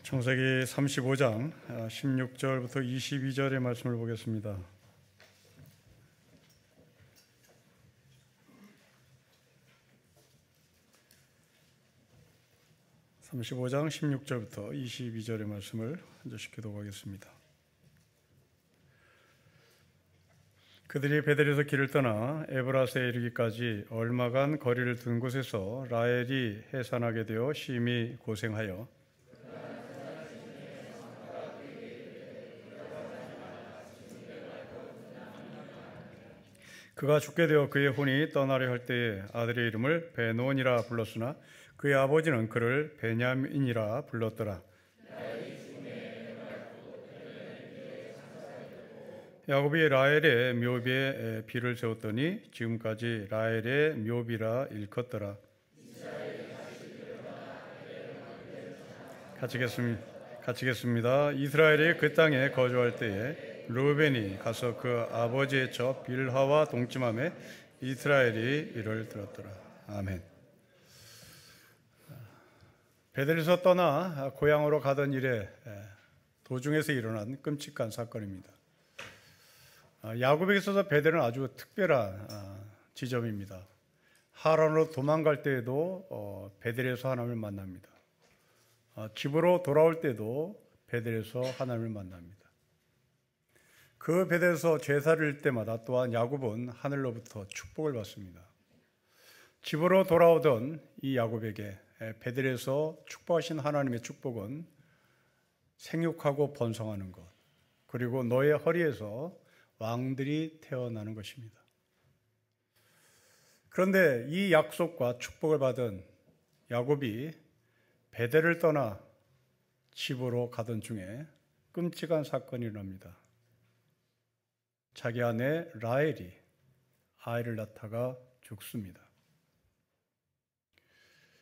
창세기 35장 16절부터 22절의 말씀을 보겠습니다. (35장) 16절부터 22절의 말씀을 한 절씩 교독하겠습니다. 그들이 베델에서 길을 떠나 에브라스에 이르기까지 얼마간 거리를 둔 곳에서 라헬이 해산하게 되어 심히 고생하여 그가 죽게 되어 그의 혼이 떠나려 할 때에 아들의 이름을 베노니라 불렀으나 그의 아버지는 그를 베냐민이라 불렀더라. 야곱이 라헬의 묘비에 비를 세웠더니 지금까지 라헬의 묘비라 일컫더라. 같이겠습니다. 이스라엘이 그 땅에 거주할 때에 르우벤이 가서 그 아버지의 저 빌하와 동침하며 이스라엘이 이를 들었더라. 아멘. 베델에서 떠나 고향으로 가던 일에 도중에서 일어난 끔찍한 사건입니다. 야곱에게 있어서 베델은 아주 특별한 지점입니다. 하란으로 도망갈 때에도 베델에서 하나님을 만납니다. 집으로 돌아올 때도 베델에서 하나님을 만납니다. 그 베델에서 제사를 때마다 또한 야곱은 하늘로부터 축복을 받습니다. 집으로 돌아오던 이 야곱에게 베델에서 축복하신 하나님의 축복은 생육하고 번성하는 것, 그리고 너의 허리에서 왕들이 태어나는 것입니다. 그런데 이 약속과 축복을 받은 야곱이 베델을 떠나 집으로 가던 중에 끔찍한 사건이 일어납니다. 자기 아내 라헬이 아이를 낳다가 죽습니다.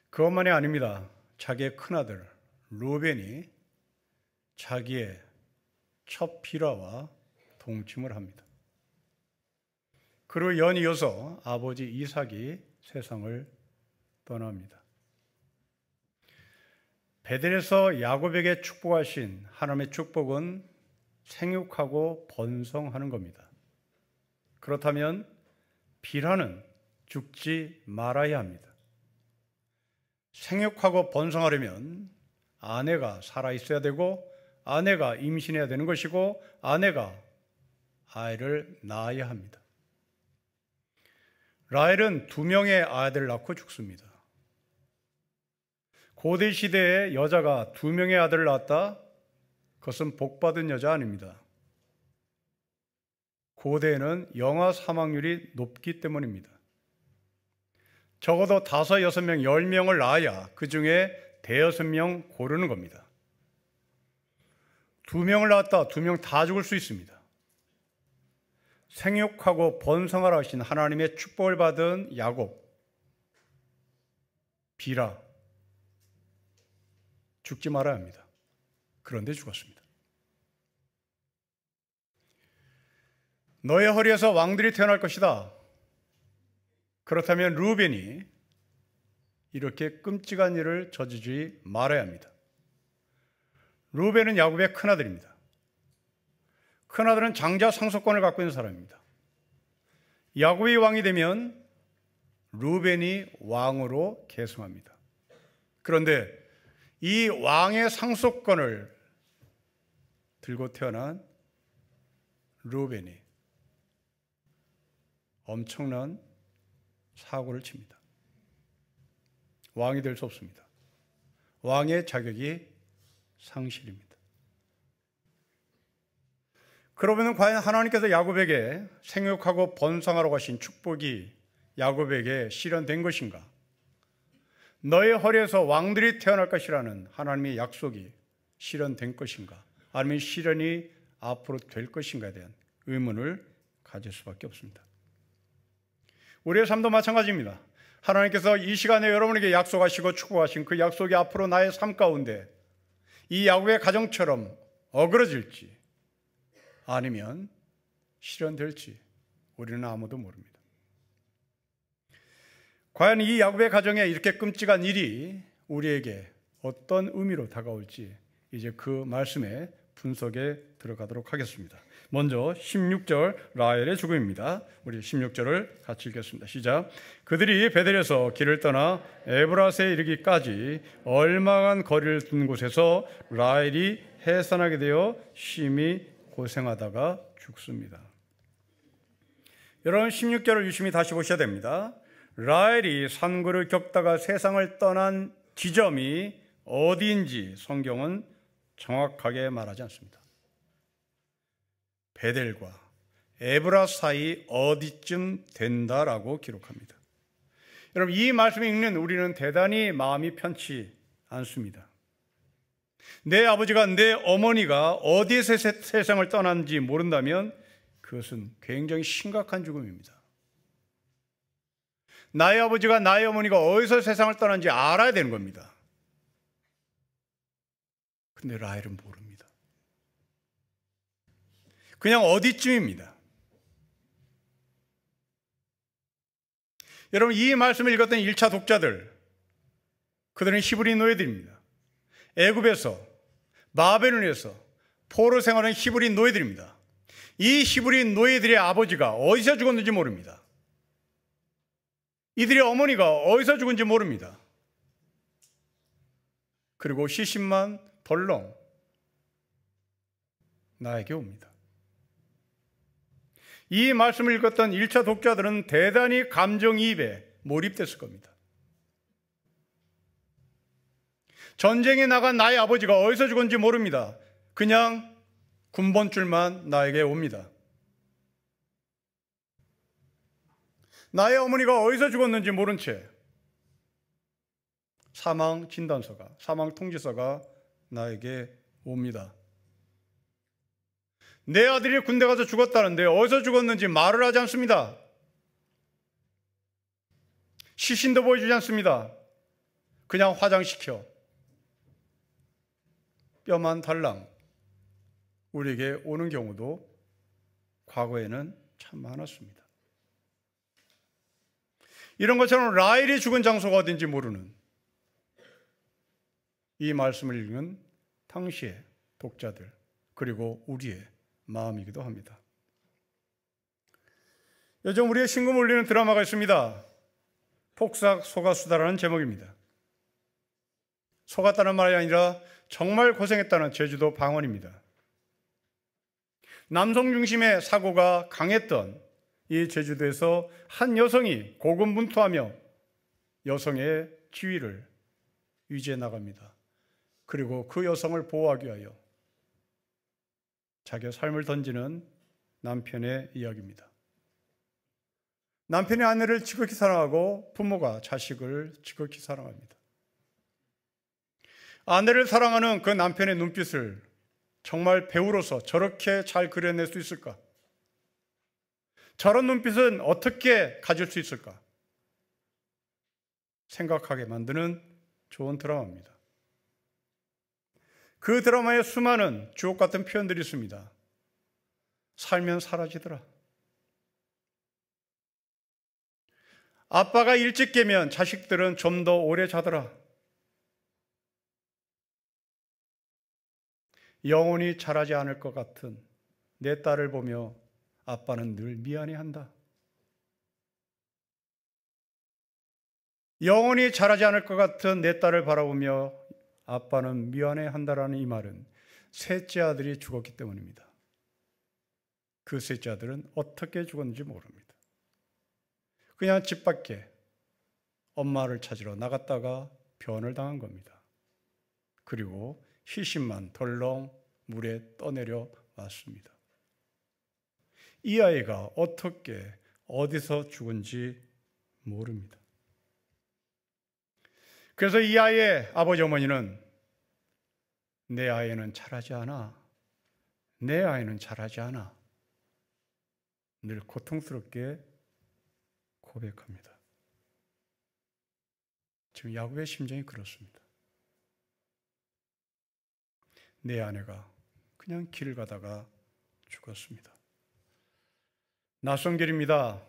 그것만이 아닙니다. 자기의 큰아들 르우벤이 자기의 첫 빌하와 동침을 합니다. 그리고 연이어서 아버지 이삭이 세상을 떠납니다. 베델에서 야곱에게 축복하신 하나님의 축복은 생육하고 번성하는 겁니다. 그렇다면 빌하는 죽지 말아야 합니다. 생육하고 번성하려면 아내가 살아있어야 되고 아내가 임신해야 되는 것이고 아내가 아이를 낳아야 합니다. 라헬은 2명의 아들을 낳고 죽습니다. 고대 시대에 여자가 2명의 아들을 낳았다? 그것은 복받은 여자 아닙니다. 고대에는 영아 사망률이 높기 때문입니다. 적어도 5, 6명, 10명을 낳아야 그 중에 5명 고르는 겁니다. 2명을 낳았다 2명 다 죽을 수 있습니다. 생육하고 번성하라 하신 하나님의 축복을 받은 야곱, 빌하, 죽지 말아야 합니다. 그런데 죽었습니다. 너의 허리에서 왕들이 태어날 것이다. 그렇다면 르우벤이 이렇게 끔찍한 일을 저지르지 말아야 합니다. 르우벤은 야곱의 큰아들입니다. 큰아들은 장자 상속권을 갖고 있는 사람입니다. 야곱이 왕이 되면 르우벤이 왕으로 계승합니다. 그런데 이 왕의 상속권을 들고 태어난 르우벤이 엄청난 사고를 칩니다. 왕이 될 수 없습니다. 왕의 자격이 상실입니다. 그러면 과연 하나님께서 야곱에게 생육하고 번성하라고 하신 축복이 야곱에게 실현된 것인가? 너의 허리에서 왕들이 태어날 것이라는 하나님의 약속이 실현된 것인가? 아니면 실현이 앞으로 될 것인가에 대한 의문을 가질 수밖에 없습니다. 우리의 삶도 마찬가지입니다. 하나님께서 이 시간에 여러분에게 약속하시고 축복하신 그 약속이 앞으로 나의 삶 가운데 이 야곱의 가정처럼 어그러질지 아니면 실현될지 우리는 아무도 모릅니다. 과연 이 야곱의 가정에 이렇게 끔찍한 일이 우리에게 어떤 의미로 다가올지 이제 그 말씀의 분석에 들어가도록 하겠습니다. 먼저 16절 라헬의 죽음입니다. 우리 16절을 같이 읽겠습니다. 시작. 그들이 베델에서 길을 떠나 에브라스에 이르기까지 얼마간 거리를 둔 곳에서 라헬이 해산하게 되어 심히 고생하다가 죽습니다. 여러분 16절을 유심히 다시 보셔야 됩니다. 라헬이 산고를 겪다가 세상을 떠난 지점이 어디인지 성경은 정확하게 말하지 않습니다. 베델과 에브라스 사이 어디쯤 된다라고 기록합니다. 여러분 이 말씀을 읽는 우리는 대단히 마음이 편치 않습니다. 내 아버지가 내 어머니가 어디에서 세상을 떠났는지 모른다면 그것은 굉장히 심각한 죽음입니다. 나의 아버지가 나의 어머니가 어디서 세상을 떠났는지 알아야 되는 겁니다. 근데 라헬은 모릅니다. 그냥 어디쯤입니다. 여러분 이 말씀을 읽었던 1차 독자들, 그들은 히브리 노예들입니다. 애굽에서 바벨론에서 포로 생활하는 히브리 노예들입니다. 이 히브리 노예들의 아버지가 어디서 죽었는지 모릅니다. 이들의 어머니가 어디서 죽은지 모릅니다. 그리고 시신만 덜렁 나에게 옵니다. 이 말씀을 읽었던 1차 독자들은 대단히 감정이입에 몰입됐을 겁니다. 전쟁에 나간 나의 아버지가 어디서 죽었는지 모릅니다. 그냥 군번줄만 나에게 옵니다. 나의 어머니가 어디서 죽었는지 모른 채 사망 진단서가, 사망 통지서가 나에게 옵니다. 내 아들이 군대 가서 죽었다는데 어디서 죽었는지 말을 하지 않습니다. 시신도 보여주지 않습니다. 그냥 화장시켜 뼈만 달랑 우리에게 오는 경우도 과거에는 참 많았습니다. 이런 것처럼 라헬이 죽은 장소가 어딘지 모르는 이 말씀을 읽는 당시의 독자들 그리고 우리의 마음이기도 합니다. 요즘 우리의 심금 울리는 드라마가 있습니다. 폭삭 속았수다라는 제목입니다. 속았다는 말이 아니라 정말 고생했다는 제주도 방언입니다. 남성 중심의 사고가 강했던 이 제주도에서 한 여성이 고군분투하며 여성의 지위를 유지해 나갑니다. 그리고 그 여성을 보호하기 위하여 자기의 삶을 던지는 남편의 이야기입니다. 남편이 아내를 지극히 사랑하고 부모가 자식을 지극히 사랑합니다. 아내를 사랑하는 그 남편의 눈빛을 정말 배우로서 저렇게 잘 그려낼 수 있을까? 저런 눈빛은 어떻게 가질 수 있을까? 생각하게 만드는 좋은 드라마입니다. 그 드라마에 수많은 주옥 같은 표현들이 있습니다. 살면 사라지더라. 아빠가 일찍 깨면 자식들은 좀 더 오래 자더라. 영원히 자라지 않을 것 같은 내 딸을 보며 아빠는 늘 미안해한다. 영원히 자라지 않을 것 같은 내 딸을 바라보며 아빠는 미안해한다라는 이 말은 셋째 아들이 죽었기 때문입니다. 그 셋째 아들은 어떻게 죽었는지 모릅니다. 그냥 집 밖에 엄마를 찾으러 나갔다가 변을 당한 겁니다. 그리고 시신만 덜렁 물에 떠내려 왔습니다. 이 아이가 어떻게 어디서 죽은지 모릅니다. 그래서 이 아이의 아버지 어머니는 내 아이는 잘하지 않아. 내 아이는 잘하지 않아. 늘 고통스럽게 고백합니다. 지금 야곱의 심정이 그렇습니다. 내 아내가 그냥 길을 가다가 죽었습니다. 낯선 길입니다.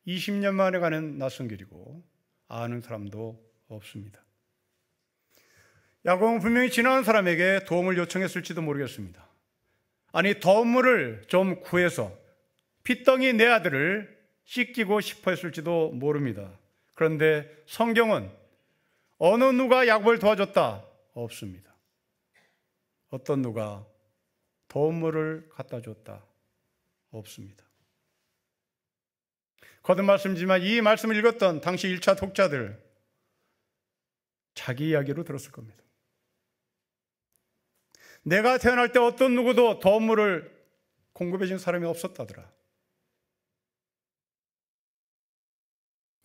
20년 만에 가는 낯선 길이고 아는 사람도 없습니다. 야곱은 분명히 지나간 사람에게 도움을 요청했을지도 모르겠습니다. 아니, 도움을 좀 구해서 핏덩이 내 아들을 씻기고 싶어 했을지도 모릅니다. 그런데 성경은 어느 누가 야곱을 도와줬다? 없습니다. 어떤 누가 도움을 갖다 줬다? 없습니다. 거듭 말씀이지만 이 말씀을 읽었던 당시 1차 독자들, 자기 이야기로 들었을 겁니다. 내가 태어날 때 어떤 누구도 도움을 공급해 준 사람이 없었다더라.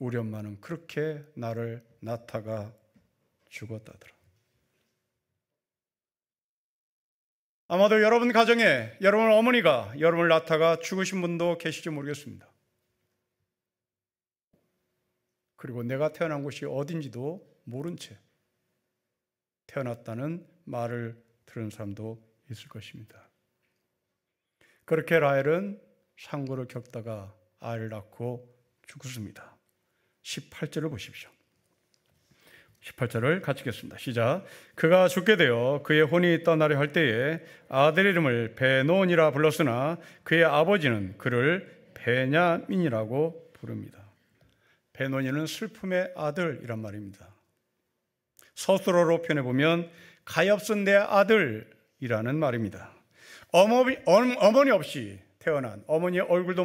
우리 엄마는 그렇게 나를 낳다가 죽었다더라. 아마도 여러분 가정에 여러분 어머니가 여러분을 낳다가 죽으신 분도 계실지 모르겠습니다. 그리고 내가 태어난 곳이 어딘지도 모른 채 태어났다는 말을 들은 사람도 있을 것입니다. 그렇게 라헬은 상고를 겪다가 아이를 낳고 죽습니다. 18절을 보십시오. 18절을 같이 읽겠습니다. 시작. 그가 죽게 되어 그의 혼이 떠나려 할 때에 아들 이름을 베논이라 불렀으나 그의 아버지는 그를 베냐민이라고 부릅니다. 베논이는 슬픔의 아들이란 말입니다. 서술어로 표현해보면 가엾은 내 아들이라는 말입니다. 어머니 없이 태어난, 어머니 얼굴도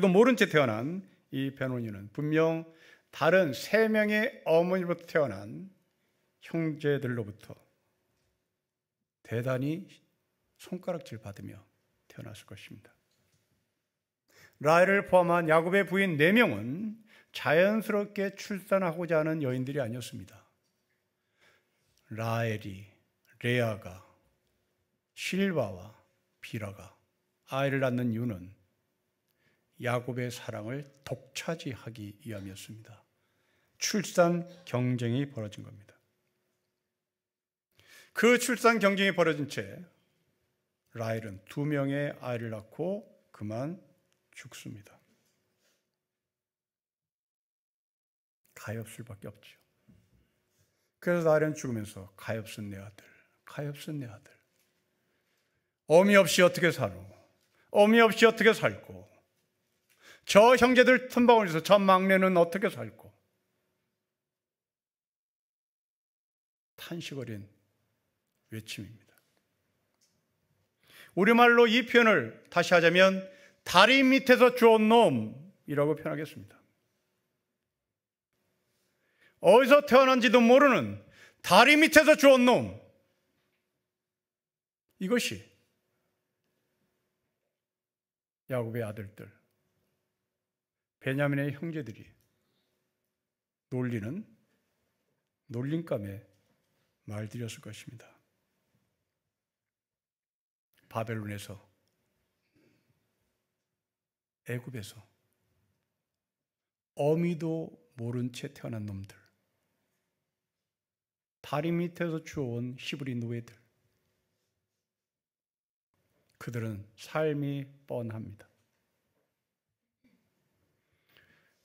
모른 채 태어난 이 베논이는 분명 다른 3명의 어머니로부터 태어난 형제들로부터 대단히 손가락질 받으며 태어났을 것입니다. 라헬을 포함한 야곱의 부인 4명은 자연스럽게 출산하고자 하는 여인들이 아니었습니다. 라헬이, 레아가, 실바와 비라가 아이를 낳는 이유는 야곱의 사랑을 독차지하기 위함이었습니다. 출산 경쟁이 벌어진 겁니다. 그 출산 경쟁이 벌어진 채 라헬은 2명의 아이를 낳고 그만 죽습니다. 가엾을 밖에 없죠. 그래서 라헬은 죽으면서 가엾은 내 아들, 가엾은 내 아들. 어미 없이 어떻게 살고, 어미 없이 어떻게 살고, 저 형제들 틈바구니에서 저 막내는 어떻게 살고, 탄식 어린 외침입니다. 우리말로 이 표현을 다시 하자면 다리 밑에서 주운 놈이라고 표현하겠습니다. 어디서 태어난지도 모르는 다리 밑에서 주운 놈, 이것이 야곱의 아들들, 베냐민의 형제들이 놀리는 놀림감의 말들이었을 것입니다. 바벨론에서, 애굽에서 어미도 모른 채 태어난 놈들, 다리 밑에서 주워온 히브리 노예들, 그들은 삶이 뻔합니다.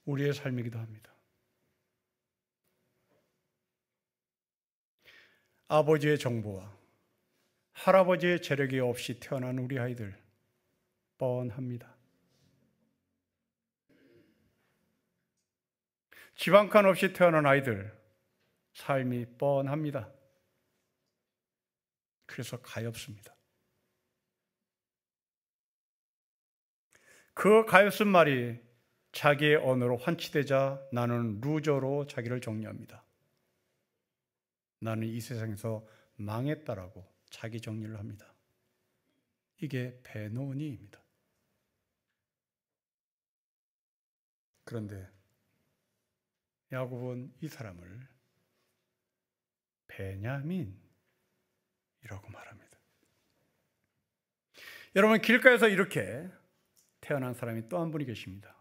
우리의 삶이기도 합니다. 아버지의 정보와 할아버지의 재력이 없이 태어난 우리 아이들 뻔합니다. 지방간 없이 태어난 아이들 삶이 뻔합니다. 그래서 가엾습니다. 그 가엾은 말이 자기의 언어로 환치되자 나는 루저로 자기를 정리합니다. 나는 이 세상에서 망했다라고 자기 정리를 합니다. 이게 베노니입니다. 그런데 야곱은 이 사람을 베냐민이라고 말합니다. 여러분, 길가에서 이렇게 태어난 사람이 또 한 분이 계십니다.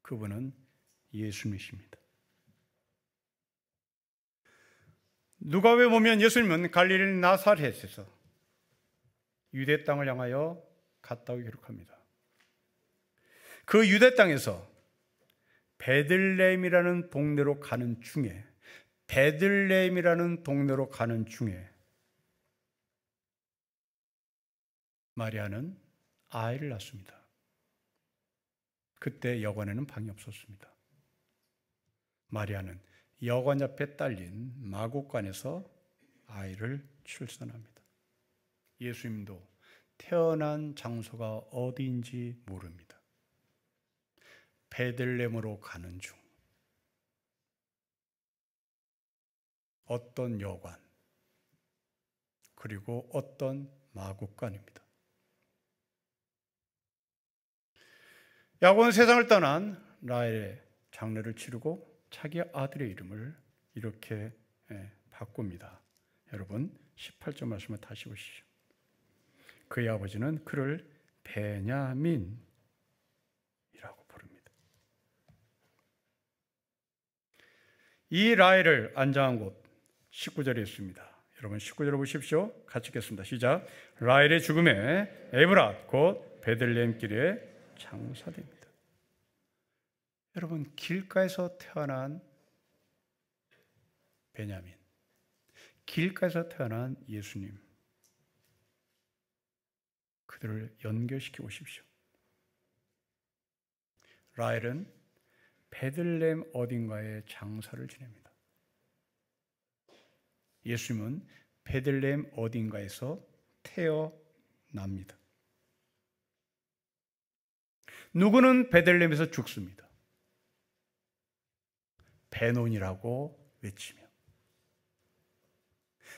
그분은 예수님이십니다. 누가복음에 보면 예수님은 갈릴리 나사렛에서 유대 땅을 향하여 갔다고 기록합니다. 그 유대 땅에서 베들레헴이라는 동네로 가는 중에 베들레헴이라는 동네로 가는 중에 마리아는 아이를 낳습니다. 그때 여관에는 방이 없었습니다. 마리아는 여관 옆에 딸린 마구간에서 아이를 출산합니다. 예수님도 태어난 장소가 어디인지 모릅니다. 베들레헴으로 가는 중 어떤 여관 그리고 어떤 마구간입니다. 야곱은 세상을 떠난 라헬의 장례를 치르고 자기 아들의 이름을 이렇게 바꿉니다. 여러분 18절 말씀을 다시 보시죠. 그의 아버지는 그를 베냐민이라고 부릅니다. 이 라헬을 안장한 곳 19절에 있습니다. 여러분 19절을 보십시오. 같이 읽겠습니다. 시작. 라헬의 죽음에 에브랏 곧 베들레헴 길에 장사됩니다. 여러분 길가에서 태어난 베냐민, 길가에서 태어난 예수님, 그들을 연결시켜 보십시오. 라헬은 베들레헴 어딘가에 장사를 지냅니다. 예수님은 베들레헴 어딘가에서 태어납니다. 누구는 베들레헴에서 죽습니다. 베논이라고 외치며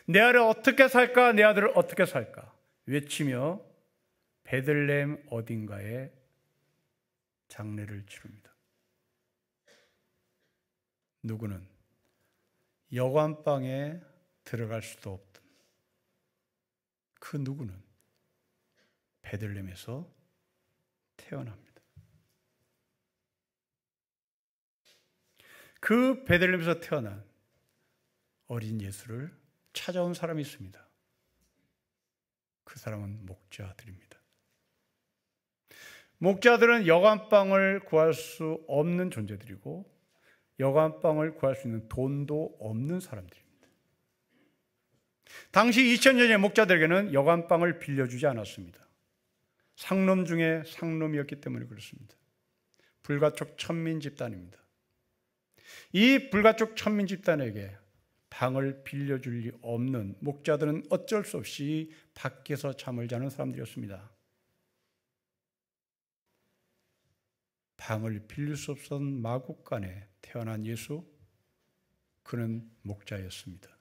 내 아들 어떻게 살까? 내 아들을 어떻게 살까? 외치며 베들레헴 어딘가에 장례를 치릅니다. 누구는 여관방에 들어갈 수도 없던 그 누구는 베들레헴에서 태어납니다. 그 베들레헴에서 태어난 어린 예수를 찾아온 사람이 있습니다. 그 사람은 목자들입니다. 목자들은 여관방을 구할 수 없는 존재들이고 여관방을 구할 수 있는 돈도 없는 사람들입니다. 당시 2000년의 목자들에게는 여관방을 빌려주지 않았습니다. 상놈 중에 상놈이었기 때문에 그렇습니다. 불가촉 천민 집단입니다. 이 불가촉 천민 집단에게 방을 빌려줄 리 없는 목자들은 어쩔 수 없이 밖에서 잠을 자는 사람들이었습니다. 방을 빌릴 수 없었던 마구간에 태어난 예수, 그는 목자였습니다.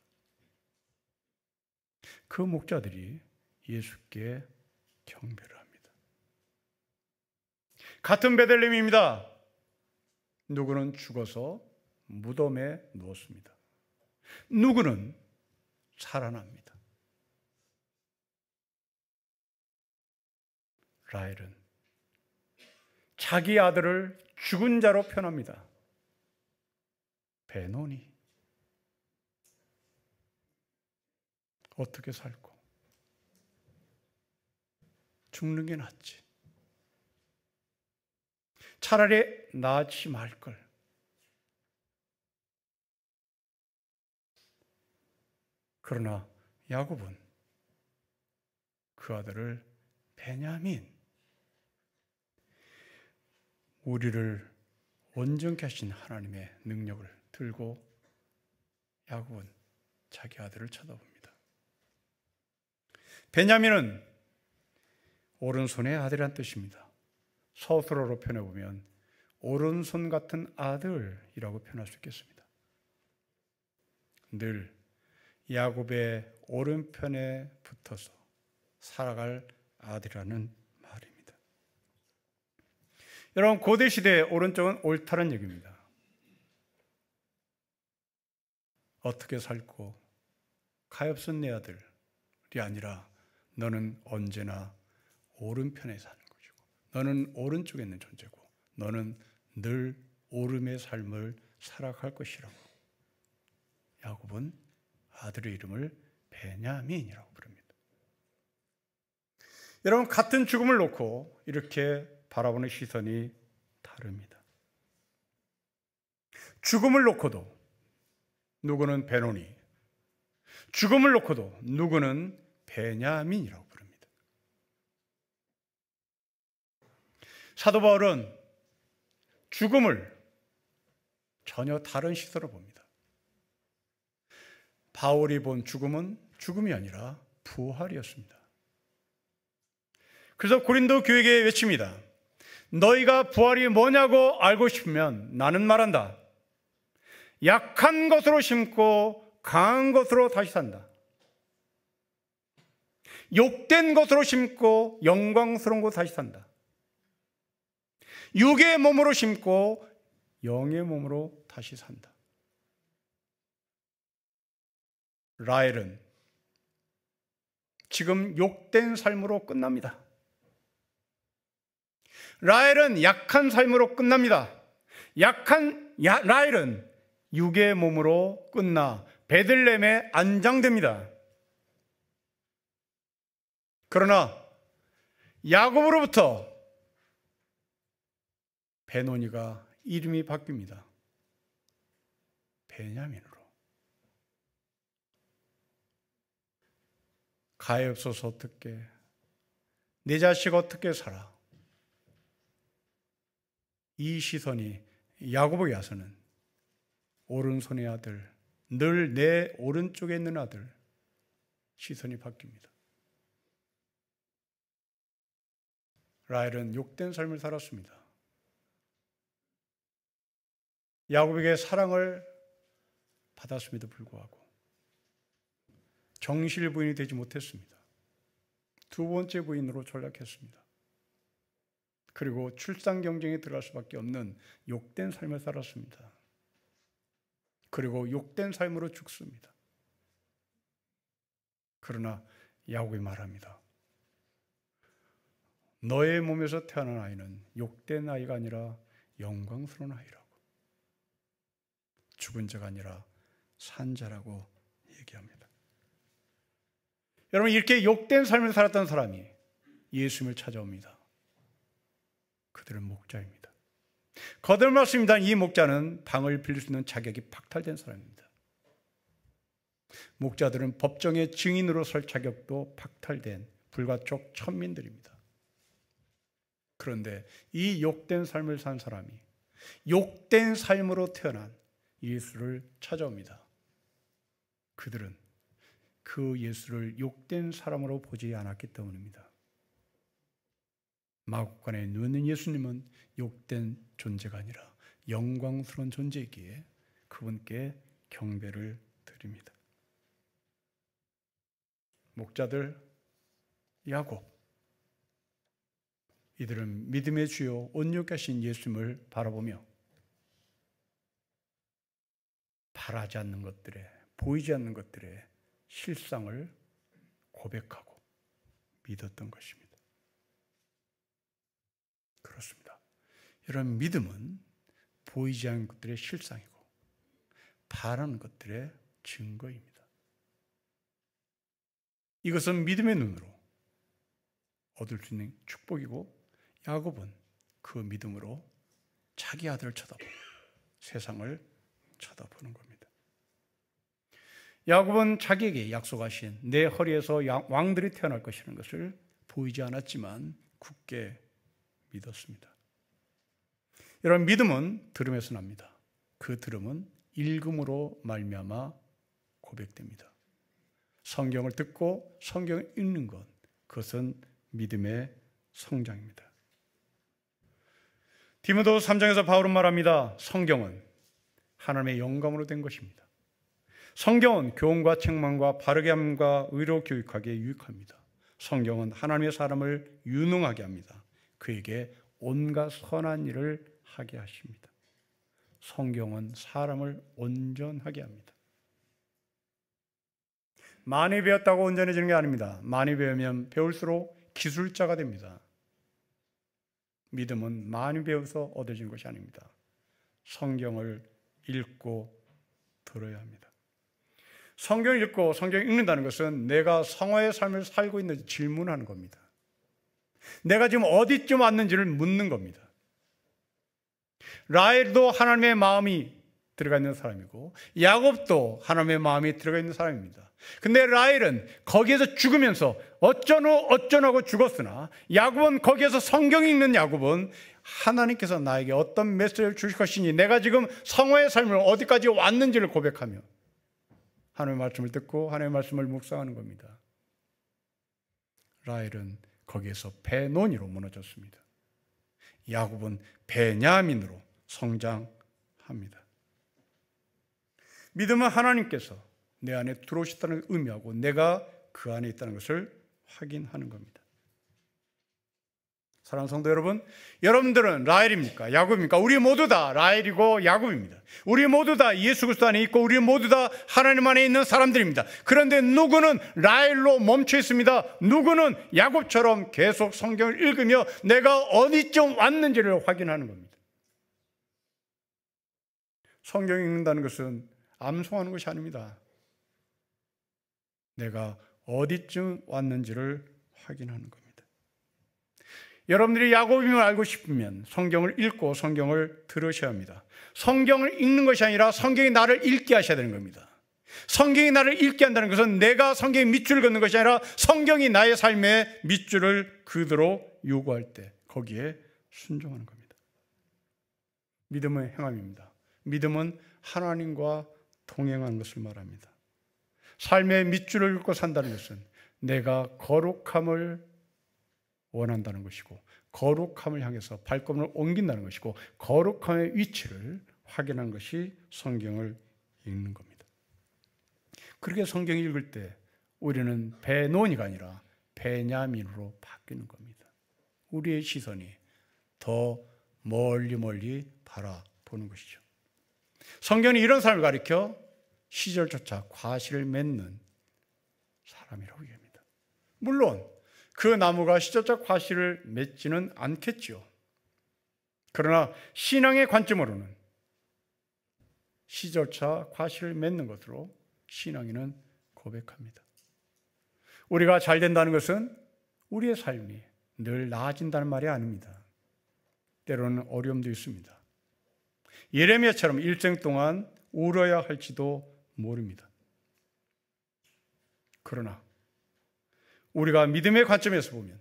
그 목자들이 예수께 경배를 합니다. 같은 베들레헴입니다. 누구는 죽어서 무덤에 누웠습니다. 누구는 살아납니다. 라헬은 자기 아들을 죽은 자로 표현합니다. 베논이 어떻게 살고 죽는 게 낫지. 차라리 낳지 말걸. 그러나 야곱은 그 아들을 베냐민, 우리를 온전케 하신 하나님의 능력을 들고 야곱은 자기 아들을 쳐다봅니다. 베냐민은 오른손의 아들이란 뜻입니다. 서술어로 표현해보면 오른손 같은 아들이라고 표현할 수 있겠습니다. 늘 야곱의 오른편에 붙어서 살아갈 아들이라는 말입니다. 여러분, 고대 시대의 오른쪽은 옳다는 얘기입니다. 어떻게 살고 가엾은 내 아들이 아니라 너는 언제나 오른편에 사는 것이고 너는 오른쪽에 있는 존재고 너는 늘 오름의 삶을 살아갈 것이라고 야곱은 아들의 이름을 베냐민이라고 부릅니다. 여러분, 같은 죽음을 놓고 이렇게 바라보는 시선이 다릅니다. 죽음을 놓고도 누구는 베노니, 죽음을 놓고도 누구는 베냐민이라고 부릅니다. 사도 바울은 죽음을 전혀 다른 시선으로 봅니다. 바울이 본 죽음은 죽음이 아니라 부활이었습니다. 그래서 고린도 교회에 외칩니다. 너희가 부활이 뭐냐고 알고 싶으면 나는 말한다. 약한 것으로 심고 강한 것으로 다시 산다. 욕된 것으로 심고 영광스러운 것으로 다시 산다. 육의 몸으로 심고 영의 몸으로 다시 산다. 라헬은 지금 욕된 삶으로 끝납니다. 라헬은 약한 삶으로 끝납니다. 라헬은 육의 몸으로 끝나 베들레헴에 안장됩니다. 그러나 야곱으로부터 베노니가 이름이 바뀝니다. 베냐민으로. 가엾어서 어떻게, 내 자식 어떻게 살아? 이 시선이 야곱에게 와서는 오른손의 아들, 늘 내 오른쪽에 있는 아들 시선이 바뀝니다. 라헬은 욕된 삶을 살았습니다. 야곱에게 사랑을 받았음에도 불구하고 정실 부인이 되지 못했습니다. 두 번째 부인으로 전락했습니다. 그리고 출산 경쟁에 들어갈 수밖에 없는 욕된 삶을 살았습니다. 그리고 욕된 삶으로 죽습니다. 그러나 야곱이 말합니다. 너의 몸에서 태어난 아이는 욕된 아이가 아니라 영광스러운 아이라고. 죽은 자가 아니라 산 자라고 얘기합니다. 여러분, 이렇게 욕된 삶을 살았던 사람이 예수님을 찾아옵니다. 그들은 목자입니다. 거듭났습니다. 이 목자는 방을 빌릴 수 있는 자격이 박탈된 사람입니다. 목자들은 법정의 증인으로 설 자격도 박탈된 불가촉 천민들입니다. 그런데 이 욕된 삶을 산 사람이 욕된 삶으로 태어난 예수를 찾아옵니다. 그들은 그 예수를 욕된 사람으로 보지 않았기 때문입니다. 마구간에 누는 예수님은 욕된 존재가 아니라 영광스러운 존재이기에 그분께 경배를 드립니다. 목자들, 야곱, 이들은 믿음의 주요 온유케 하신 예수님을 바라보며 바라지 않는 것들에, 보이지 않는 것들의 실상을 고백하고 믿었던 것입니다. 그렇습니다. 여러분, 믿음은 보이지 않는 것들의 실상이고 바라는 것들의 증거입니다. 이것은 믿음의 눈으로 얻을 수 있는 축복이고, 야곱은 그 믿음으로 자기 아들을 쳐다보고 세상을 쳐다보는 겁니다. 야곱은 자기에게 약속하신 내 허리에서 왕들이 태어날 것이라는 것을 보이지 않았지만 굳게 믿었습니다. 여러분, 믿음은 들음에서 납니다. 그 들음은 읽음으로 말미암아 고백됩니다. 성경을 듣고 성경을 읽는 것, 그것은 믿음의 성장입니다. 디모데후서 3장에서 바울은 말합니다. 성경은 하나님의 영감으로 된 것입니다. 성경은 교훈과 책망과 바르게 함과 의로 교육하기에 유익합니다. 성경은 하나님의 사람을 유능하게 합니다. 그에게 온갖 선한 일을 하게 하십니다. 성경은 사람을 온전하게 합니다. 많이 배웠다고 온전해지는 게 아닙니다. 많이 배우면 배울수록 기술자가 됩니다. 믿음은 많이 배워서 얻어지는 것이 아닙니다. 성경을 읽고 들어야 합니다. 성경을 읽고 성경을 읽는다는 것은 내가 성화의 삶을 살고 있는지 질문하는 겁니다. 내가 지금 어디쯤 왔는지를 묻는 겁니다. 라헬도 하나님의 마음이 들어가 있는 사람이고 야곱도 하나님의 마음이 들어가 있는 사람입니다. 근데 라헬은 거기에서 죽으면서 어쩌고 죽었으나 야곱은 거기에서 성경이 읽는 야곱은 하나님께서 나에게 어떤 메시지를 주실 것이니 내가 지금 성화의 삶을 어디까지 왔는지를 고백하며 하나님의 말씀을 듣고 하나님의 말씀을 묵상하는 겁니다. 라헬은 거기에서 베노니로 무너졌습니다. 야곱은 베냐민으로 성장합니다. 믿음은 하나님께서 내 안에 들어오셨다는 의미하고 내가 그 안에 있다는 것을 확인하는 겁니다. 사랑하는 성도 여러분, 여러분들은 라헬입니까? 야곱입니까? 우리 모두 다 라헬이고 야곱입니다. 우리 모두 다 예수 그리스도 안에 있고 우리 모두 다 하나님 안에 있는 사람들입니다. 그런데 누구는 라헬로 멈춰 있습니다. 누구는 야곱처럼 계속 성경을 읽으며 내가 어디쯤 왔는지를 확인하는 겁니다. 성경 읽는다는 것은 암송하는 것이 아닙니다. 내가 어디쯤 왔는지를 확인하는 겁니다. 여러분들이 야곱임을 알고 싶으면 성경을 읽고 성경을 들으셔야 합니다. 성경을 읽는 것이 아니라 성경이 나를 읽게 하셔야 되는 겁니다. 성경이 나를 읽게 한다는 것은 내가 성경의 밑줄을 긋는 것이 아니라 성경이 나의 삶의 밑줄을 그대로 요구할 때 거기에 순종하는 겁니다. 믿음의 행함입니다. 믿음은 하나님과 동행하는 것을 말합니다. 삶의 밑줄을 긋고 산다는 것은 내가 거룩함을 원한다는 것이고 거룩함을 향해서 발걸음을 옮긴다는 것이고 거룩함의 위치를 확인하는 것이 성경을 읽는 겁니다. 그렇게 성경 읽을 때 우리는 베노니가 아니라 베냐민으로 바뀌는 겁니다. 우리의 시선이 더 멀리 바라보는 것이죠. 성경이 이런 사람을 가리켜 시절조차 과실을 맺는 사람이라고 얘기합니다. 물론 그 나무가 시절적 과실을 맺지는 않겠지요. 그러나 신앙의 관점으로는 시절차 과실을 맺는 것으로 신앙인은 고백합니다. 우리가 잘 된다는 것은 우리의 삶이 늘 나아진다는 말이 아닙니다. 때로는 어려움도 있습니다. 예레미야처럼 일생 동안 울어야 할지도 모릅니다. 그러나 우리가 믿음의 관점에서 보면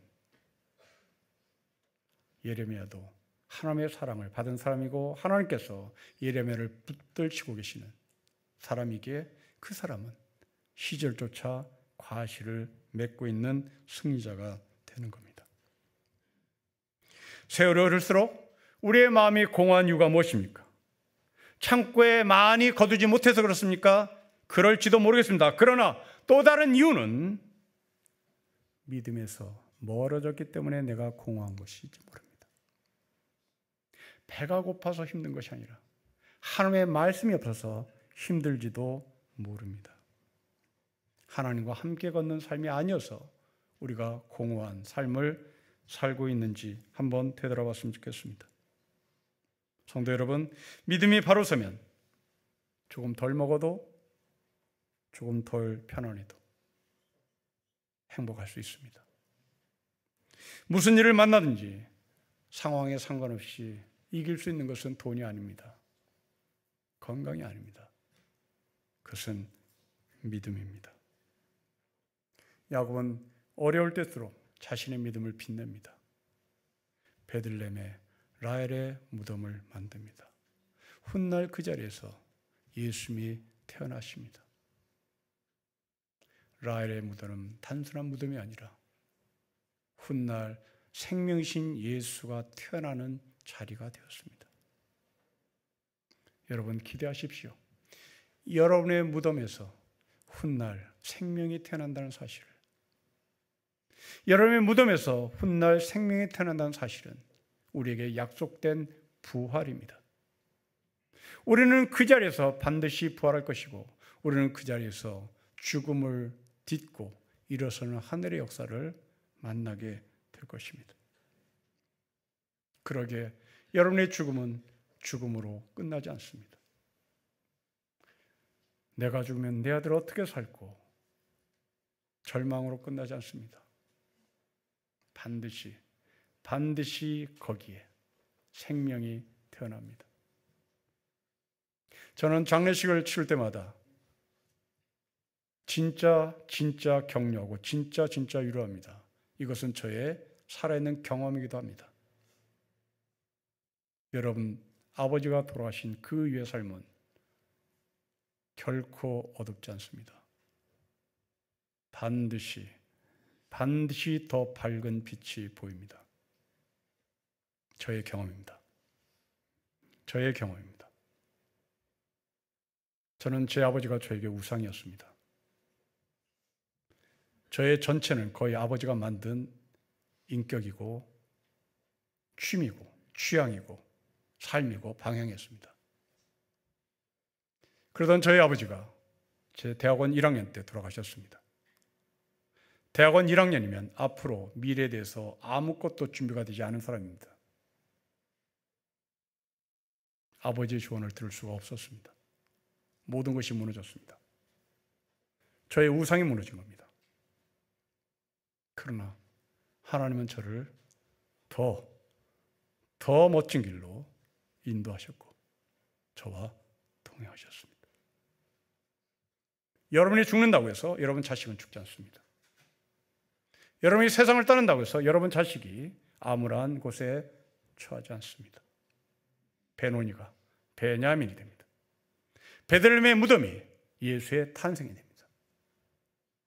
예레미야도 하나님의 사랑을 받은 사람이고 하나님께서 예레미야를 붙들시고 계시는 사람이기에 그 사람은 시절조차 과실을 맺고 있는 승리자가 되는 겁니다. 세월이 흐를수록 우리의 마음이 공허한 이유가 무엇입니까? 창고에 많이 거두지 못해서 그렇습니까? 그럴지도 모르겠습니다. 그러나 또 다른 이유는 믿음에서 멀어졌기 때문에 내가 공허한 것이지 모릅니다. 배가 고파서 힘든 것이 아니라 하나님의 말씀이 없어서 힘들지도 모릅니다. 하나님과 함께 걷는 삶이 아니어서 우리가 공허한 삶을 살고 있는지 한번 되돌아봤으면 좋겠습니다. 성도 여러분, 믿음이 바로 서면 조금 덜 먹어도 조금 덜 편안해도 행복할 수 있습니다. 무슨 일을 만나든지 상황에 상관없이 이길 수 있는 것은 돈이 아닙니다. 건강이 아닙니다. 그것은 믿음입니다. 야곱은 어려울 때일수록 자신의 믿음을 빛냅니다. 베들레헴에 라헬의 무덤을 만듭니다. 훗날 그 자리에서 예수님이 태어나십니다. 라헬의 무덤은 단순한 무덤이 아니라 훗날 생명이신 예수가 태어나는 자리가 되었습니다. 여러분 기대하십시오. 여러분의 무덤에서 훗날 생명이 태어난다는 사실을, 여러분의 무덤에서 훗날 생명이 태어난다는 사실은 우리에게 약속된 부활입니다. 우리는 그 자리에서 반드시 부활할 것이고 우리는 그 자리에서 죽음을 딛고 일어서는 하늘의 역사를 만나게 될 것입니다. 그러기에 여러분의 죽음은 죽음으로 끝나지 않습니다. 내가 죽으면 내 아들 어떻게 살고 절망으로 끝나지 않습니다. 반드시 거기에 생명이 태어납니다. 저는 장례식을 치를 때마다 진짜 격려하고 진짜 위로합니다. 이것은 저의 살아있는 경험이기도 합니다. 여러분, 아버지가 돌아가신 그 이후의 삶은 결코 어둡지 않습니다. 반드시 더 밝은 빛이 보입니다. 저의 경험입니다. 저는 제 아버지가 저에게 우상이었습니다. 저의 전체는 거의 아버지가 만든 인격이고 취미고 취향이고 삶이고 방향이었습니다. 그러던 저희 아버지가 제 대학원 1학년 때 돌아가셨습니다. 대학원 1학년이면 앞으로 미래에 대해서 아무것도 준비가 되지 않은 사람입니다. 아버지의 조언을 들을 수가 없었습니다. 모든 것이 무너졌습니다. 저의 우상이 무너진 겁니다. 그러나 하나님은 저를 더 멋진 길로 인도하셨고 저와 동행하셨습니다. 여러분이 죽는다고 해서 여러분 자식은 죽지 않습니다. 여러분이 세상을 떠난다고 해서 여러분 자식이 암울한 곳에 처하지 않습니다. 베노니가 베냐민이 됩니다. 베들레헴의 무덤이 예수의 탄생이 됩니다.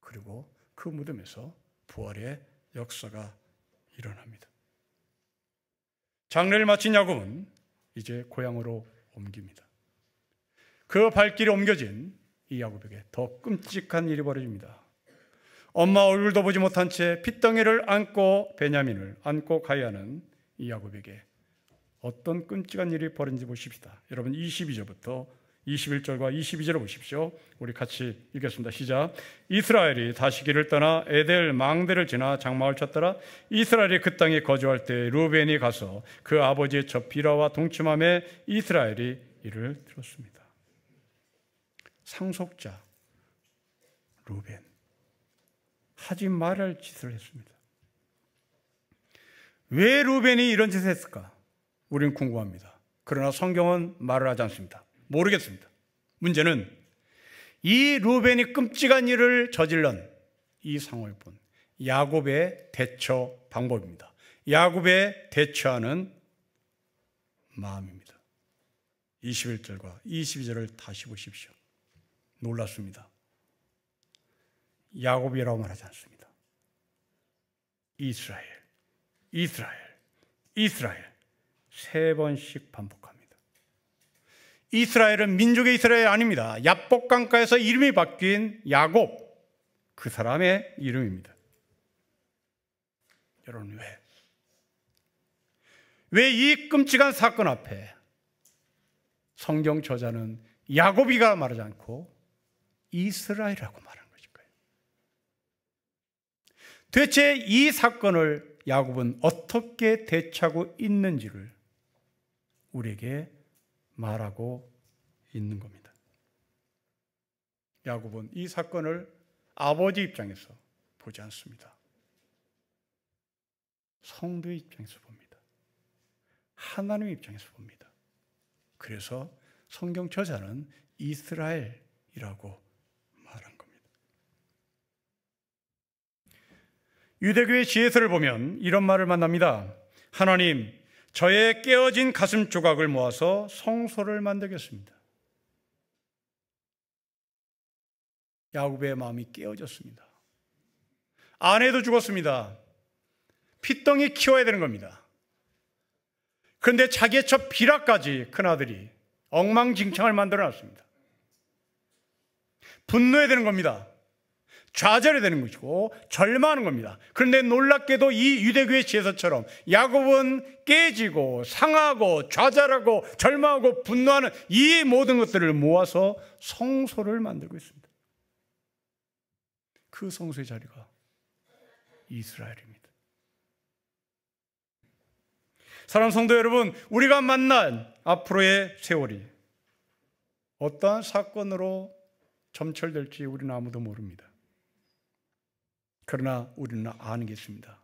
그리고 그 무덤에서 부활의 역사가 일어납니다. 장례를 마친 야곱은 이제 고향으로 옮깁니다. 그 발길이 옮겨진 이 야곱에게 더 끔찍한 일이 벌어집니다. 엄마 얼굴도 보지 못한 채 핏덩이를 안고 베냐민을 안고 가야 하는 이 야곱에게 어떤 끔찍한 일이 벌어진지 보십시다. 여러분 22절부터 21절과 22절을 보십시오. 우리 같이 읽겠습니다. 시작. 이스라엘이 다시 길을 떠나 에델 망대를 지나 장막을 쳤더라. 이스라엘이 그 땅에 거주할 때 루벤이 가서 그 아버지의 젖 비라와 동침함에 이스라엘이 이를 들었습니다. 상속자 루벤, 하지 말할 짓을 했습니다. 왜 루벤이 이런 짓을 했을까? 우리는 궁금합니다. 그러나 성경은 말을 하지 않습니다. 모르겠습니다. 문제는 이 루벤이 끔찍한 일을 저질른 이 상황을 본 야곱의 대처 방법입니다. 야곱의 대처하는 마음입니다. 21절과 22절을 다시 보십시오. 놀랐습니다. 야곱이라고 말하지 않습니다. 이스라엘, 이스라엘, 이스라엘 3번씩 반복합니다. 이스라엘은 민족의 이스라엘 아닙니다. 야복 강가에서 이름이 바뀐 야곱, 그 사람의 이름입니다. 여러분, 왜 이 끔찍한 사건 앞에 성경 저자는 야곱이가 말하지 않고 이스라엘이라고 말하는 것일까요? 대체 이 사건을 야곱은 어떻게 대처하고 있는지를 우리에게 말하고 있는 겁니다. 야곱은 이 사건을 아버지 입장에서 보지 않습니다. 성도의 입장에서 봅니다. 하나님의 입장에서 봅니다. 그래서 성경 저자는 이스라엘이라고 말한 겁니다. 유대교의 지혜서를 보면 이런 말을 만납니다. 하나님, 저의 깨어진 가슴 조각을 모아서 성소를 만들겠습니다. 야곱의 마음이 깨어졌습니다. 아내도 죽었습니다. 핏덩이 키워야 되는 겁니다. 그런데 자기의 첫 비라까지 큰아들이 엉망진창을 만들어놨습니다. 분노해야 되는 겁니다. 좌절해야 되는 것이고 절망하는 겁니다. 그런데 놀랍게도 이 유대교의 지혜서처럼 야곱은 깨지고 상하고 좌절하고 절망하고 분노하는 이 모든 것들을 모아서 성소를 만들고 있습니다. 그 성소의 자리가 이스라엘입니다. 사랑하는 성도 여러분, 우리가 만난 앞으로의 세월이 어떠한 사건으로 점철될지 우리는 아무도 모릅니다. 그러나 우리는 아는 게 있습니다.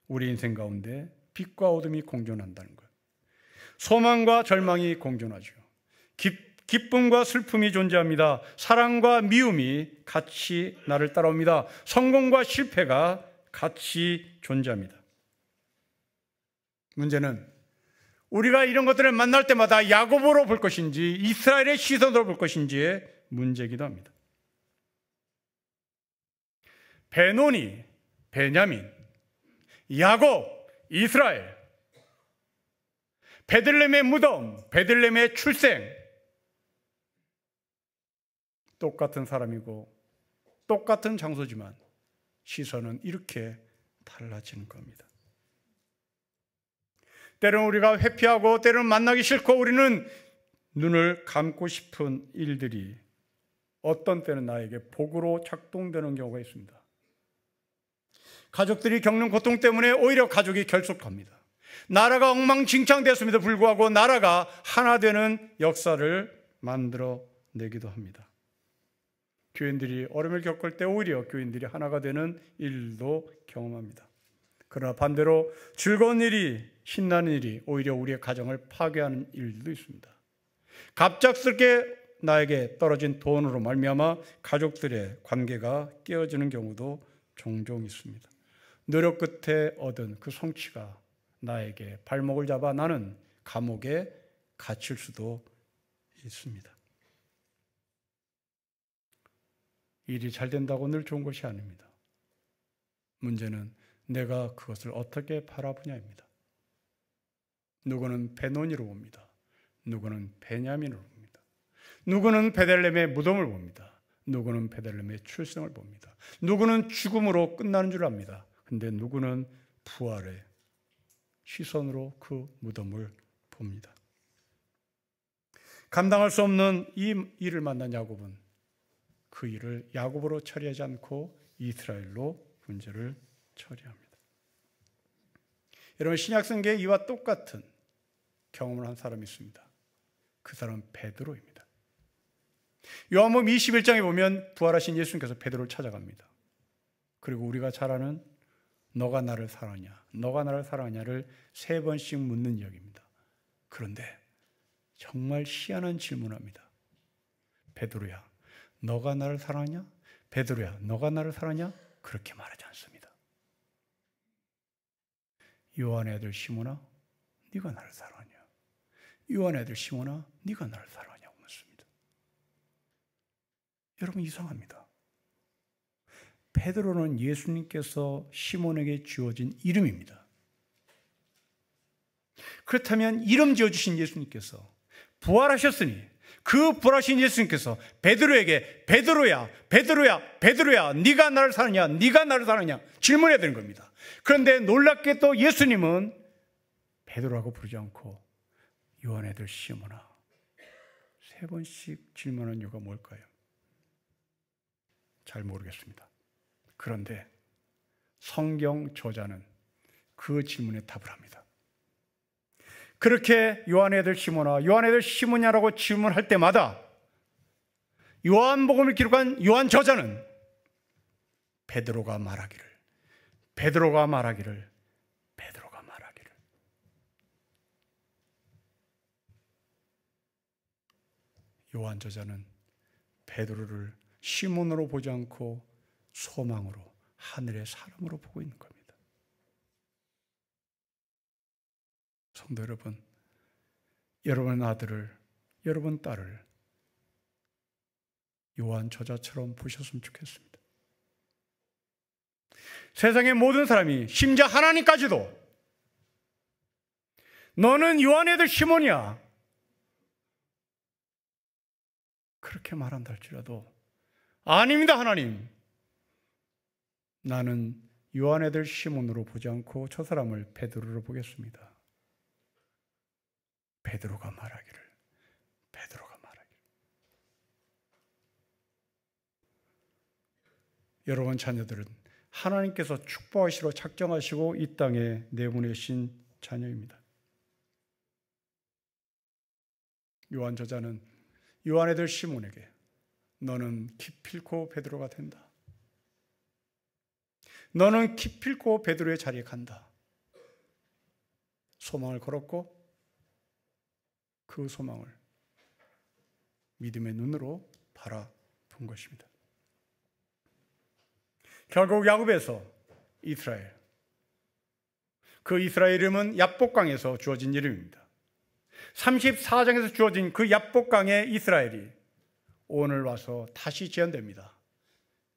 우리 인생 가운데 빛과 어둠이 공존한다는 것. 소망과 절망이 공존하죠. 기쁨과 슬픔이 존재합니다. 사랑과 미움이 같이 나를 따라옵니다. 성공과 실패가 같이 존재합니다. 문제는 우리가 이런 것들을 만날 때마다 야곱으로 볼 것인지 이스라엘의 시선으로 볼 것인지의 문제이기도 합니다. 베노니, 베냐민, 야곱, 이스라엘, 베들레헴의 무덤, 베들레헴의 출생, 똑같은 사람이고 똑같은 장소지만 시선은 이렇게 달라지는 겁니다. 때로는 우리가 회피하고 때로는 만나기 싫고 우리는 눈을 감고 싶은 일들이 어떤 때는 나에게 복으로 작동되는 경우가 있습니다. 가족들이 겪는 고통 때문에 오히려 가족이 결속합니다. 나라가 엉망진창되었음에도 불구하고 나라가 하나 되는 역사를 만들어내기도 합니다. 교인들이 어려움을 겪을 때 오히려 교인들이 하나가 되는 일도 경험합니다. 그러나 반대로 즐거운 일이, 신나는 일이 오히려 우리의 가정을 파괴하는 일도 있습니다. 갑작스럽게 나에게 떨어진 돈으로 말미암아 가족들의 관계가 깨어지는 경우도 종종 있습니다. 노력 끝에 얻은 그 성취가 나에게 발목을 잡아 나는 감옥에 갇힐 수도 있습니다. 일이 잘 된다고 늘 좋은 것이 아닙니다. 문제는 내가 그것을 어떻게 바라보냐입니다. 누구는 베노니로 봅니다. 누구는 베냐민으로 봅니다. 누구는 베들레헴의 무덤을 봅니다. 누구는 베들레헴의 출생을 봅니다. 누구는 죽음으로 끝나는 줄 압니다. 근데 누구는 부활의 시선으로 그 무덤을 봅니다. 감당할 수 없는 이 일을 만난 야곱은 그 일을 야곱으로 처리하지 않고 이스라엘로 문제를 처리합니다. 여러분, 신약성경에 이와 똑같은 경험을 한 사람이 있습니다. 그 사람은 베드로입니다. 요한복음 21장에 보면 부활하신 예수님께서 베드로를 찾아갑니다. 그리고 우리가 잘 아는 너가 나를 사랑하냐, 너가 나를 사랑하냐를 3번씩 묻는 이야기입니다. 그런데 정말 희한한 질문을 합니다. 베드로야, 너가 나를 사랑하냐? 베드로야, 너가 나를 사랑하냐? 그렇게 말하지 않습니다. 요한의 아들 시몬아, 네가 나를 사랑하냐? 요한의 아들 시몬아, 네가 나를 사랑하냐고 묻습니다. 여러분, 이상합니다. 베드로는 예수님께서 시몬에게 주어진 이름입니다. 그렇다면 이름 지어주신 예수님께서 부활하셨으니 그 부활하신 예수님께서 베드로에게 베드로야, 베드로야, 베드로야, 네가 나를 사랑하냐, 네가 나를 사랑하냐 질문해야 되는 겁니다. 그런데 놀랍게도 예수님은 베드로라고 부르지 않고 요한의 아들 시몬아 3번씩 질문한 이유가 뭘까요? 잘 모르겠습니다. 그런데 성경 저자는 그 질문에 답을 합니다. 그렇게 요한의 아들 시몬아, 요한의 아들 시몬이라고 질문할 때마다 요한복음을 기록한 요한 저자는 베드로가 말하기를, 베드로가 말하기를, 베드로가 말하기를. 요한 저자는 베드로를 시몬으로 보지 않고 소망으로, 하늘의 사람으로 보고 있는 겁니다. 성도 여러분, 여러분 아들을, 여러분 딸을 요한 저자처럼 보셨으면 좋겠습니다. 세상의 모든 사람이, 심지어 하나님까지도 너는 요한의 아들 시몬이야 그렇게 말한다 할지라도 아닙니다. 하나님, 나는 요한의 아들 시몬으로 보지 않고 저 사람을 베드로로 보겠습니다. 베드로가 말하기를, 베드로가 말하기를. 여러분 자녀들은 하나님께서 축복하시러 작정하시고 이 땅에 내보내신 자녀입니다. 요한 저자는 요한의 아들 시몬에게 너는 기필코 베드로가 된다. 너는 기필코 베드로의 자리에 간다. 소망을 걸었고 그 소망을 믿음의 눈으로 바라본 것입니다. 결국 야곱에서 이스라엘, 그 이스라엘 이름은 야복강에서 주어진 이름입니다. 34장에서 주어진 그 야복강의 이스라엘이 오늘 와서 다시 재현됩니다.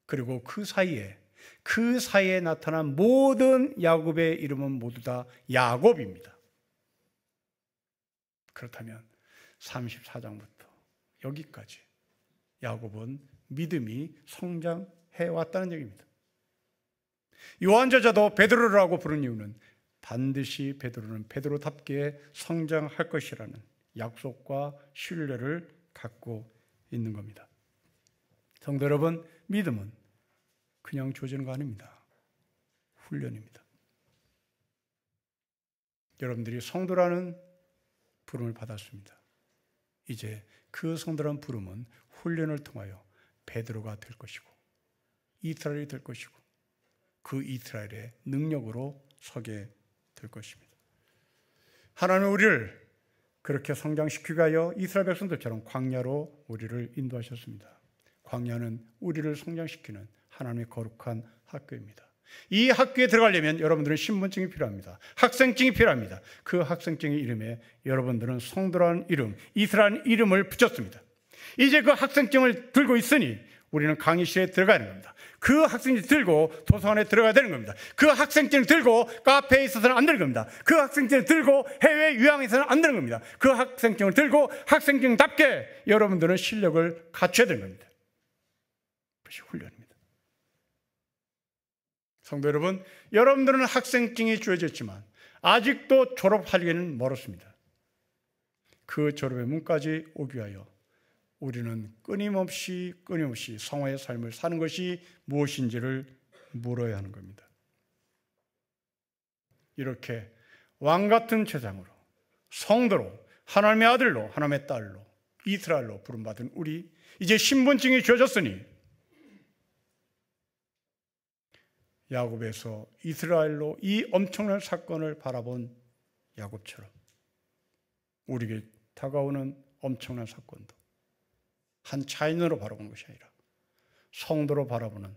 그리고 그 사이에 나타난 모든 야곱의 이름은 모두 다 야곱입니다. 그렇다면 34장부터 여기까지 야곱은 믿음이 성장해 왔다는 얘기입니다. 요한 저자도 베드로라고 부른 이유는 반드시 베드로는 베드로답게 성장할 것이라는 약속과 신뢰를 갖고 있는 겁니다. 성도 여러분, 믿음은 그냥 주어지는 거 아닙니다. 훈련입니다. 여러분들이 성도라는 부름을 받았습니다. 이제 그 성도라는 부름은 훈련을 통하여 베드로가 될 것이고 이스라엘이 될 것이고 그 이스라엘의 능력으로 서게 될 것입니다. 하나님은 우리를 그렇게 성장시키기 위하여 이스라엘 백성들처럼 광야로 우리를 인도하셨습니다. 광야는 우리를 성장시키는 하나님의 거룩한 학교입니다. 이 학교에 들어가려면 여러분들은 신분증이 필요합니다. 학생증이 필요합니다. 그 학생증의 이름에 여러분들은 성도라는 이름, 이스라엘 이름을 붙였습니다. 이제 그 학생증을 들고 있으니 우리는 강의실에 들어가야 하는 겁니다. 그 학생증을 들고 도서관에 들어가야 되는 겁니다. 그 학생증을 들고 카페에 있어서는 안 되는 겁니다. 그 학생증을 들고 해외 유학에서는 안 되는 겁니다. 그 학생증을 들고 학생증답게 여러분들은 실력을 갖춰야 되는 겁니다. 그것이 훈련입니다. 성도 여러분, 여러분들은 학생증이 주어졌지만 아직도 졸업하기에는 멀었습니다. 그 졸업의 문까지 오기 위하여 우리는 끊임없이 성화의 삶을 사는 것이 무엇인지를 물어야 하는 겁니다. 이렇게 왕같은 제사장으로, 성도로, 하나님의 아들로, 하나님의 딸로, 이스라엘로 부름받은 우리, 이제 신분증이 주어졌으니 야곱에서 이스라엘로 이 엄청난 사건을 바라본 야곱처럼 우리에게 다가오는 엄청난 사건도 한 차인으로 바라보는 것이 아니라 성도로 바라보는,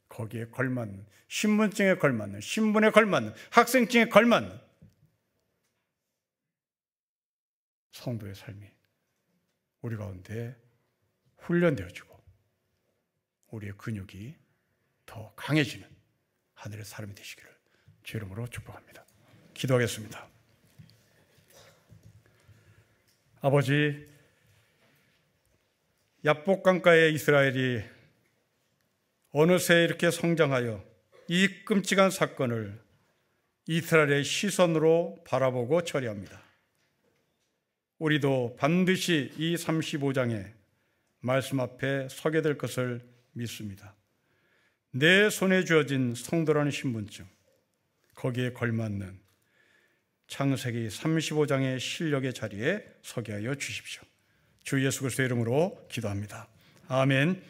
거기에 걸맞는, 신분증에 걸맞는, 신분에 걸맞는, 학생증에 걸맞는 성도의 삶이 우리 가운데 훈련되어지고 우리의 근육이 더 강해지는 하늘의 사람이 되시기를 주 이름으로 축복합니다. 기도하겠습니다. 아버지, 야복강가의 이스라엘이 어느새 이렇게 성장하여 이 끔찍한 사건을 이스라엘의 시선으로 바라보고 처리합니다. 우리도 반드시 이 35장의 말씀 앞에 서게 될 것을 믿습니다. 내 손에 주어진 성도라는 신분증, 거기에 걸맞는 창세기 35장의 실력의 자리에 서게 하여 주십시오. 주 예수 그리스도의 이름으로 기도합니다. 아멘.